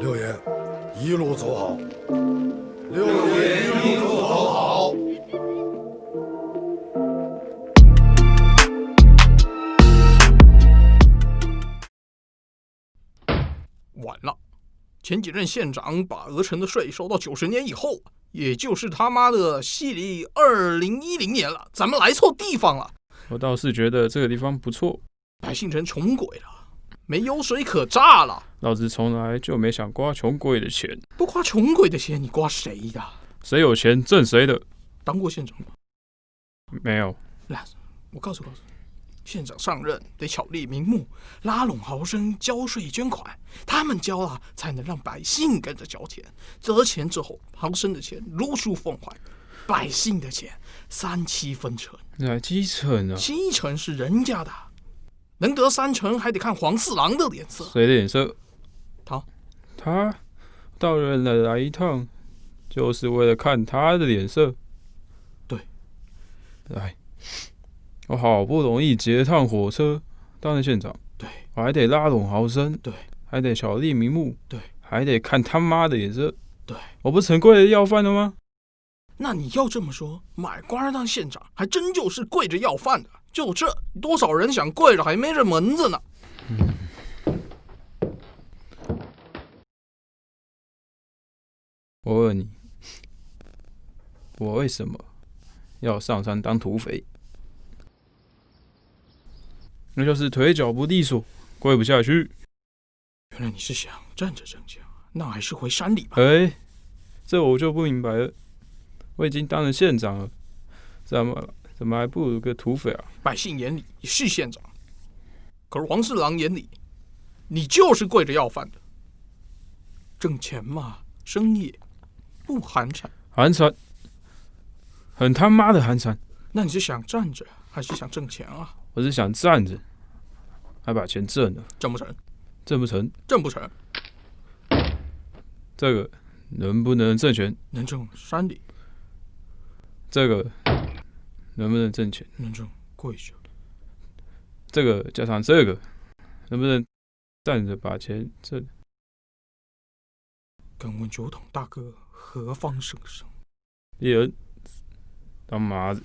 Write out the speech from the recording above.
六爷，一路走好。六爷一路走好。晚了，前几任县长把鹅城的税收到90年以后，也就是他妈的西历2010年了，咱们来错地方了。我倒是觉得这个地方不错，百姓成穷鬼了，没油水可榨了。老子从来就没想刮穷鬼的钱，不刮穷鬼的钱，你刮谁的？谁有钱挣谁的。当过县长吗？没有。来，我告诉你，县长上任得巧立名目，拉拢豪绅交税捐款，他们交了，才能让百姓跟着交钱。得钱之后，豪绅的钱如数奉还，百姓的钱3/7分成。那基层啊，7成是人家的，能得3成还得看黄四郎的脸色。谁的脸色？他到人来一趟，就是为了看他的脸色。对，来，我好不容易劫趟火车当了县长，对，我还得拉拢豪绅，对，还得巧立名目，对，还得看他妈的脸色，对，我不成跪着要饭了吗？那你要这么说，买官当县长还真就是跪着要饭的。就这，多少人想跪着还没这门子呢。我问你，我为什么要上山当土匪？那就是腿脚不利索，跪不下去。原来你是想站着挣钱，那还是回山里吧。这我就不明白了。我已经当了县长了，怎么还不如个土匪啊？百姓眼里你是县长，可是黄四郎眼里，你就是跪着要饭的。挣钱嘛，生意不寒碜。寒碜，很他妈的寒碜。那你是想站着，还是想挣钱啊？我是想站着，还把钱挣了。挣不成？挣不成？挣不成？这个能不能挣钱？能挣山里。这个能不能挣钱？能挣跪着。这个加上这个，能不能站着把钱挣？敢问酒桶大哥何方神圣？猎人当马子。